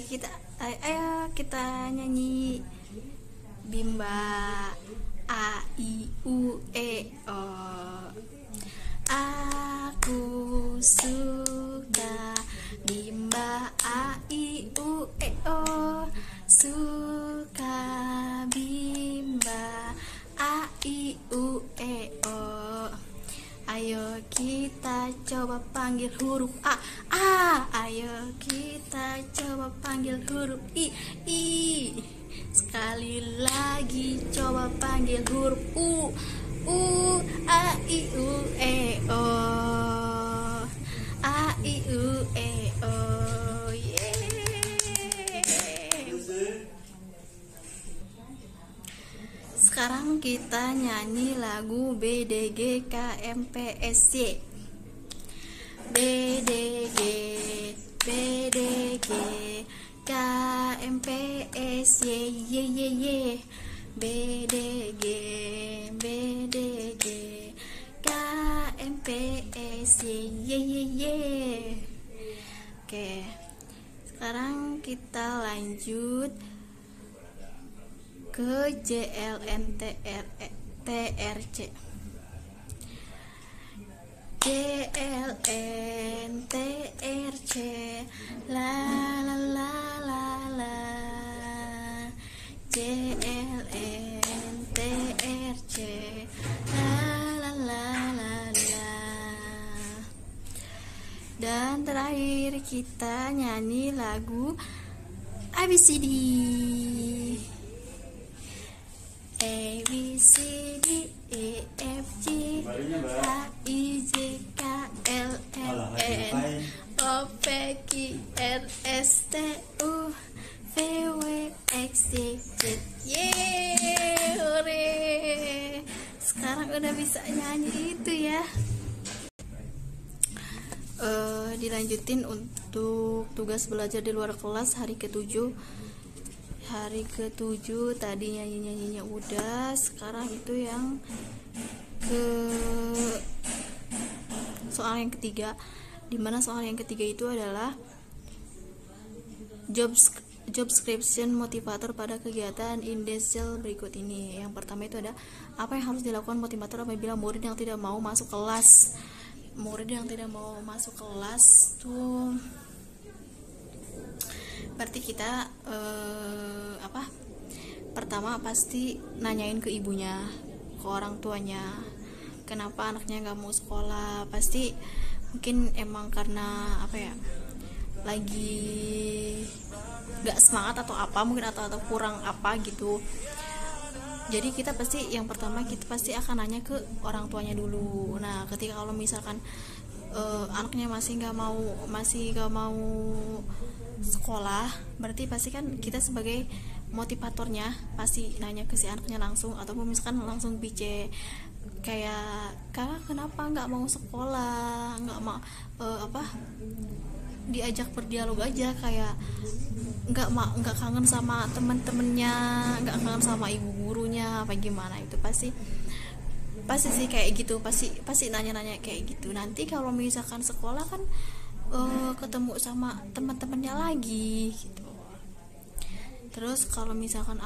Ayo kita nyanyi Bimba A I U E O. Aku suka Bimba A I U E O. Suka Bimba A I U E O. Ayo kita coba panggil huruf A. Ayo kita coba panggil huruf I. Sekali lagi coba panggil huruf U. A I U E O. A I U E O. Sekarang kita nyanyi lagu BDG KMPSY. BDG BDG KMPSY ye ye ye. BDG BDG KMPSY ye ye ye. Oke, sekarang kita lanjut ke JLNTRC. JLNTRC la la la la la. JLNTRC la la la la la. Dan terakhir kita nyanyi lagu ABCD. A B C D E F G H I J K L M N O P Q R S T U V W X Y Z. Yeay, hore! Sekarang udah bisa nyanyi itu ya. Dilanjutin untuk tugas belajar di luar kelas hari ke-7. Hari ke-7 tadi nyanyinya udah. Sekarang itu yang soal yang ketiga, dimana soal yang ketiga itu adalah job description motivator pada kegiatan indesial berikut ini. Yang pertama itu ada apa yang harus dilakukan motivator apabila murid yang tidak mau masuk kelas. Murid yang tidak mau masuk kelas tuh berarti kita pertama pasti nanyain ke ibunya, ke orang tuanya, kenapa anaknya nggak mau sekolah. Pasti mungkin emang karena lagi nggak semangat atau apa mungkin, atau kurang apa gitu. Jadi kita pasti yang pertama kita pasti akan nanya ke orang tuanya dulu. Nah, ketika kalau misalkan anaknya masih nggak mau sekolah, berarti pasti kan kita sebagai motivatornya pasti nanya ke si anaknya langsung, ataupun misalkan langsung bicara kayak, kakak kenapa nggak mau sekolah, nggak mau diajak berdialog aja, kayak nggak kangen sama teman-temannya, nggak kangen sama ibu gurunya apa gimana. Itu pasti sih kayak gitu, pasti nanya-nanya kayak gitu. Nanti kalau misalkan sekolah kan ketemu sama teman-temannya lagi gitu. Terus kalau misalkan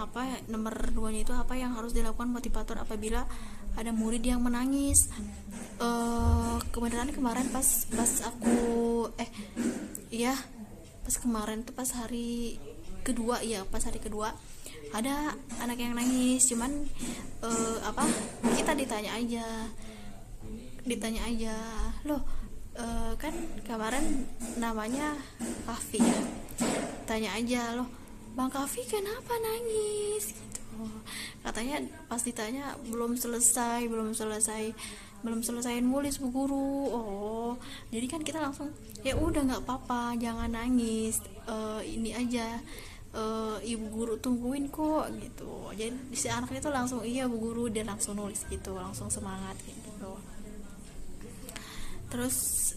nomor 2-nya itu apa yang harus dilakukan motivator apabila ada murid yang menangis. Kebenaran kemarin pas hari kedua ada anak yang nangis, cuman kita ditanya aja loh, kan kemarin namanya Kafi ya, tanya aja loh, Bang Kafi kenapa nangis gitu. Katanya pas ditanya belum selesai nulis Bu Guru. Oh, jadi kan kita langsung ya udah nggak apa-apa, jangan nangis, ini aja, Ibu Guru tungguin kok gitu. Jadi si anaknya tuh langsung iya Bu Guru, dia langsung nulis gitu, langsung semangat gitu. Terus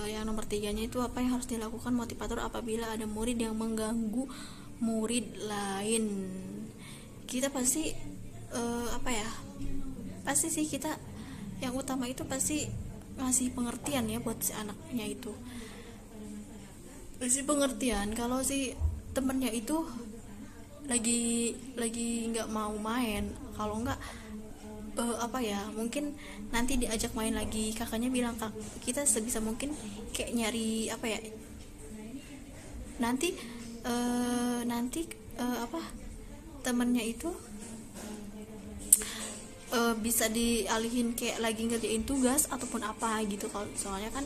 yang nomor 3-nya itu apa yang harus dilakukan motivator apabila ada murid yang mengganggu murid lain. Kita pasti pasti sih kita yang utama itu pasti ngasih pengertian ya buat si anaknya itu, ngasih pengertian. Kalau si temennya itu lagi nggak mau main, kalau nggak apa ya, mungkin nanti diajak main lagi, kakaknya bilang, kak kita sebisa mungkin kayak nyari apa ya, nanti apa, temennya itu bisa dialihin kayak lagi ngerjain tugas ataupun apa gitu, kalau soalnya kan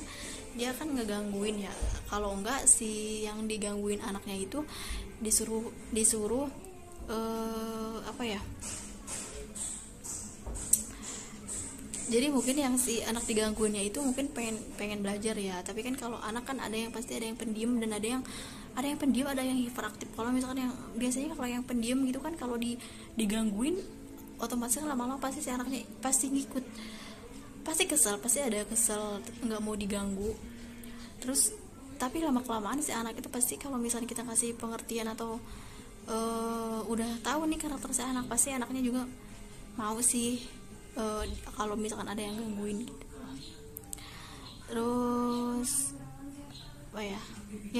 dia kan ngegangguin ya. Kalau enggak, si yang digangguin anaknya itu disuruh apa ya, jadi mungkin yang si anak digangguinnya itu mungkin pengen belajar ya, tapi kan kalau anak kan pasti ada yang pendiam dan ada yang pendiam, ada yang hiperaktif. Kalau misalkan yang biasanya kalau yang pendiam gitu kan, kalau digangguin otomatis kan lama-lama pasti si anaknya pasti ngikut, pasti kesel, pasti ada kesel, nggak mau diganggu terus. Tapi lama kelamaan si anak itu pasti, kalau misalnya kita kasih pengertian atau udah tahu nih karakter si anak, pasti anaknya juga mau sih kalau misalkan ada yang gangguin gitu. Terus apa ya,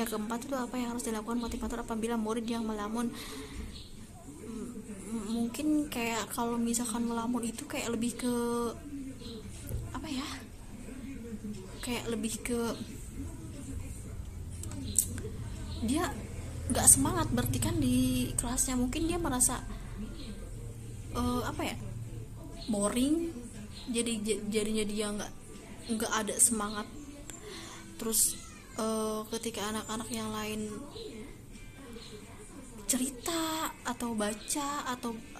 keempat itu apa yang harus dilakukan motivator apabila murid yang melamun. Mungkin kayak kalau misalkan melamun itu kayak lebih ke apa ya, kayak lebih ke dia nggak semangat, berarti kan di kelasnya mungkin dia merasa apa ya, boring, jadinya dia nggak ada semangat. Terus ketika anak-anak yang lain cerita atau baca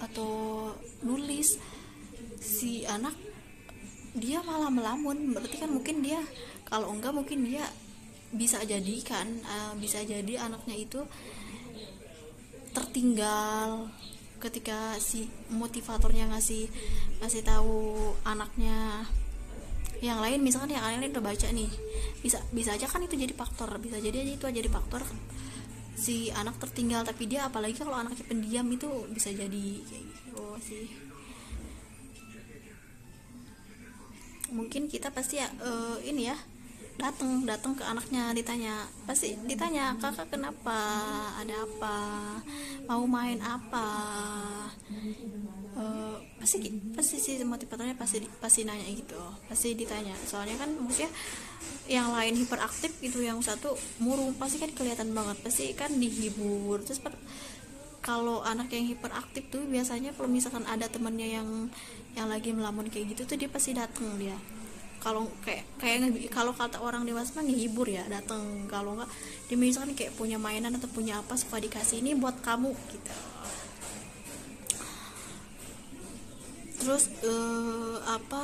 atau nulis, si anak dia malah melamun, berarti kan mungkin dia, kalau enggak mungkin dia bisa jadi anaknya itu tertinggal ketika si motivatornya ngasih tahu anaknya yang lain. Misalkan yang lain udah baca nih, bisa aja kan itu jadi faktor, bisa jadi aja itu jadi faktor si anak tertinggal. Tapi dia, apalagi kalau anaknya pendiam, itu bisa jadi kayak gitu sih. Mungkin kita pasti ya ini ya, datang ke anaknya, pasti ditanya, kakak kenapa, ada apa, mau main apa, pasti sih motivatornya pasti nanya gitu, pasti ditanya. Soalnya kan maksudnya yang lain hiperaktif gitu, yang satu murung, pasti kan kelihatan banget, pasti kan dihibur. Terus kalau anak yang hiperaktif tuh biasanya kalau misalkan ada temannya yang lagi melamun kayak gitu tuh, dia pasti datang dia. Kalau kalau kata orang dewasa mah ngehibur ya, datang. Kalau enggak, dia misalkan kayak punya mainan atau punya apa, suka dikasih, ini buat kamu gitu. Terus apa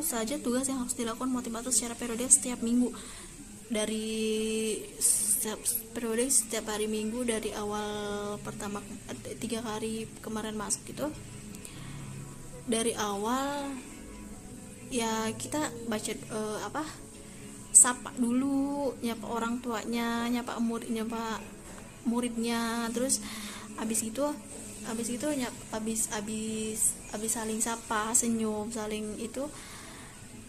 saja tugas yang harus dilakukan motivator secara periode setiap minggu, setiap hari Minggu, dari awal pertama 3 hari kemarin masuk gitu. Dari awal ya kita baca sapa dulu, nyapa orang tuanya, nyapa muridnya. Terus habis itu habis saling sapa, senyum, saling itu,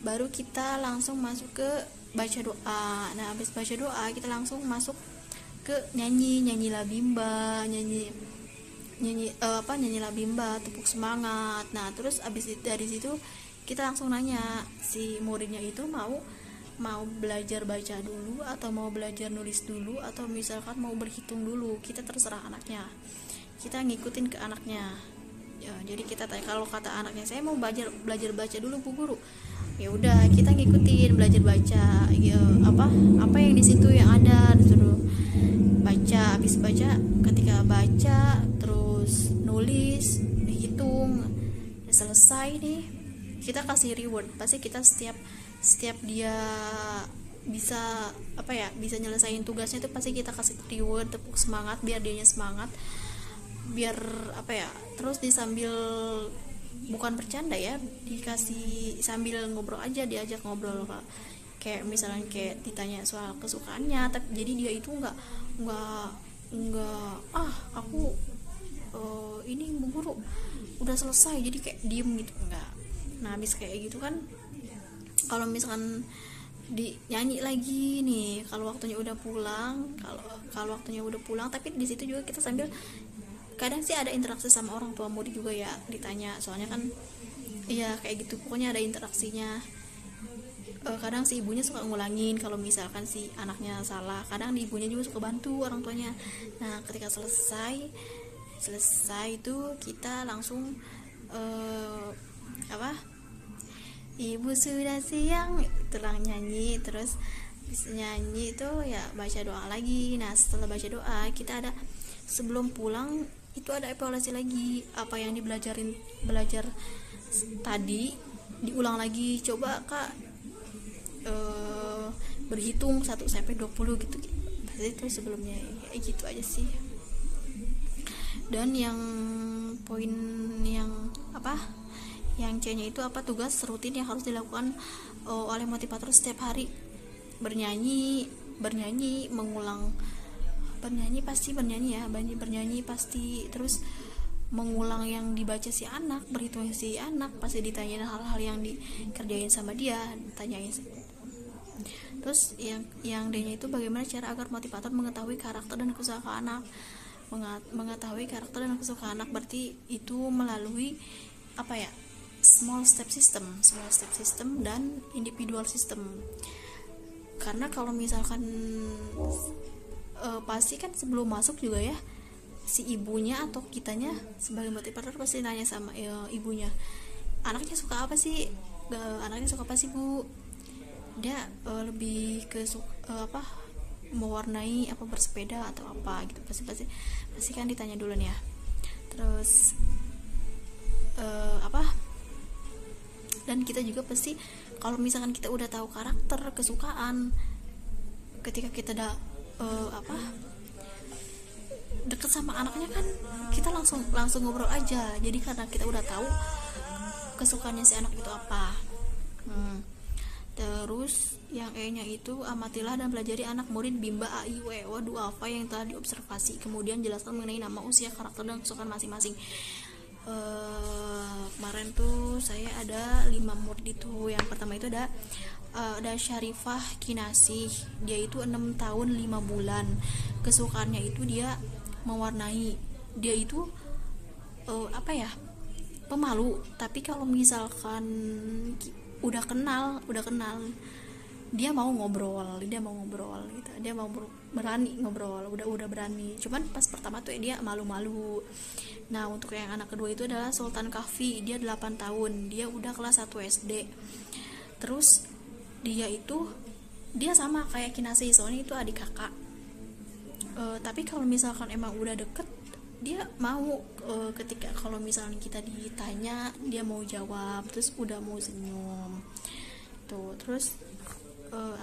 baru kita langsung masuk ke baca doa. Nah, habis baca doa kita langsung masuk ke nyanyi labimba, nyanyi labimba, tepuk semangat. Nah, terus dari situ kita langsung nanya si muridnya itu mau belajar baca dulu, atau mau belajar nulis dulu, atau misalkan mau berhitung dulu. Kita terserah anaknya, kita ngikutin ke anaknya ya. Jadi kita tanya, kalau kata anaknya saya mau belajar baca dulu Bu Guru, ya udah kita ngikutin, belajar baca ya, apa yang di situ yang ada, disuruh baca. Habis baca, ketika baca terus nulis, hitung, selesai nih, kita kasih reward. Pasti kita setiap dia bisa bisa nyelesain tugasnya itu, pasti kita kasih reward, tepuk semangat, biar dianya semangat, biar terus disambil bukan bercanda ya, dikasih sambil ngobrol aja, diajak ngobrol, kayak misalnya kayak ditanya soal kesukaannya, tapi jadi dia itu nggak aku ini Bu Guru udah selesai, jadi kayak diem gitu, enggak. Nah, habis kayak gitu kan, kalau misalkan nyanyi lagi nih kalau waktunya udah pulang, kalau waktunya udah pulang. Tapi di situ juga kita sambil kadang sih ada interaksi sama orang tua murid juga ya, ditanya, soalnya kan iya kayak gitu, pokoknya ada interaksinya. Kadang si ibunya suka ngulangin kalau misalkan si anaknya salah, kadang ibunya juga suka bantu orang tuanya. Nah ketika selesai itu kita langsung apa, ibu sudah siang, telah nyanyi. Terus nyanyi itu ya baca doa lagi. Nah setelah baca doa kita ada, sebelum pulang itu ada evaluasi lagi, apa yang belajar tadi diulang lagi. Coba kak berhitung 1 sampai 20 gitu. Pasti itu sebelumnya kayak gitu aja sih. Dan yang poin yang apa, yang C-nya itu apa, tugas rutin yang harus dilakukan oleh motivator setiap hari. Bernyanyi, mengulang, bernyanyi pasti, terus mengulang yang dibaca si anak, berhitung si anak, pasti ditanyain hal-hal yang dikerjain sama dia, tanyain. Terus yang D-nya itu bagaimana cara agar motivator mengetahui karakter dan kesukaan anak. Mengetahui karakter dan kesukaan anak berarti itu melalui apa ya, small step system dan individual system. Karena kalau misalkan pasti kan sebelum masuk juga ya, si ibunya atau kitanya sebagai motivator pasti nanya sama ibunya, anaknya suka apa sih bu, dia lebih ke apa, mewarnai apa, bersepeda atau apa gitu, pasti kan ditanya dulu nih ya. Terus apa, dan kita juga pasti kalau misalkan kita udah tahu karakter, kesukaan, ketika kita udah apa, deket sama anaknya kan kita langsung ngobrol aja. Jadi karena kita udah tahu kesukaannya si anak itu apa. Terus yang E-nya itu amatilah dan pelajari anak murid Bimba A I W O Duafa yang telah diobservasi, kemudian jelaskan mengenai nama, usia, karakter dan kesukaan masing-masing. Kemarin tuh saya ada 5 murid itu. Yang pertama itu ada Syarifah Kinasih, dia itu 6 tahun 5 bulan. Kesukaannya itu dia mewarnai, dia itu apa ya, pemalu. Tapi kalau misalkan udah kenal dia mau ngobrol gitu, dia mau berani ngobrol, udah berani. Cuman pas pertama tuh dia malu-malu. Nah untuk yang anak kedua itu adalah Sultan Kahfi, dia 8 tahun, dia udah kelas 1 SD. Terus dia sama kayak Kinasih, soalnya itu adik kakak. Tapi kalau misalkan emang udah deket, dia mau ketika kalau misalnya kita ditanya dia mau jawab, terus udah mau senyum tuh. Terus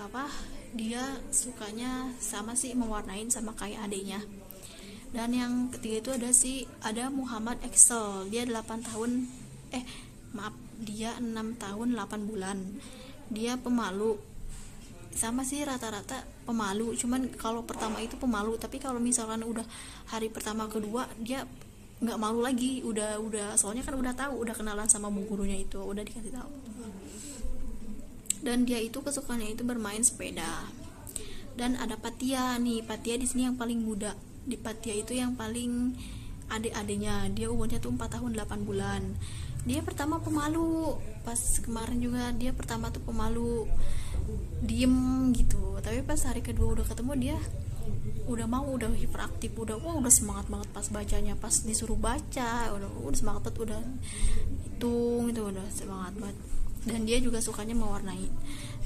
apa, dia sukanya sama sih mewarnain sama kayak adiknya. Dan yang ketiga itu ada Muhammad Excel, dia 8 tahun dia 6 tahun 8 bulan. Dia pemalu, sama sih rata-rata pemalu, cuman kalau pertama itu pemalu, tapi kalau misalkan udah hari pertama kedua dia nggak malu lagi, udah soalnya kan udah tahu, udah kenalan sama bu gurunya itu, udah dikasih tahu. Dan dia itu kesukaannya itu bermain sepeda. Dan ada Patia nih, Patia di sini yang paling muda. Di Patia itu yang paling adik-adiknya, dia umurnya tuh 4 tahun 8 bulan. Dia pertama pemalu, pas kemarin juga dia pertama tuh pemalu, diem gitu. Tapi pas hari kedua udah ketemu dia udah hiperaktif, udah semangat banget pas bacanya, pas disuruh baca udah semangat banget, udah hitung itu udah semangat banget. Dan dia juga sukanya mewarnai.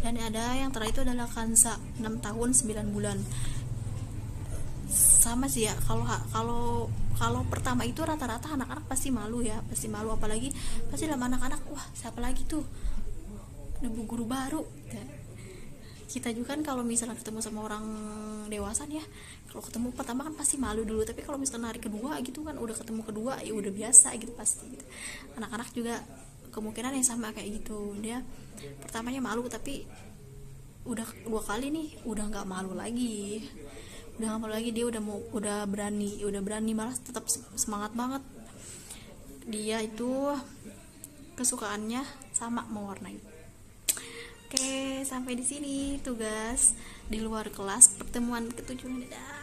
Dan ada yang terakhir itu adalah Kansa, 6 tahun 9 bulan. Sama sih ya, kalau pertama itu rata-rata anak-anak pasti malu, apalagi pasti dalam anak-anak, wah siapa lagi tuh, ada bu guru baru. Kita juga kan kalau misalnya ketemu sama orang dewasa ya, kalau ketemu pertama kan pasti malu dulu, tapi kalau misalnya hari kedua gitu kan, udah ketemu kedua ya udah biasa gitu pasti gitu. Anak-anak juga kemungkinan yang sama kayak gitu, dia pertamanya malu tapi udah 2 kali nih udah nggak malu lagi, dia udah berani, malah tetap semangat banget. Dia itu kesukaannya sama mewarnai. Oke, sampai di sini tugas di luar kelas pertemuan ketujuh. Dadah.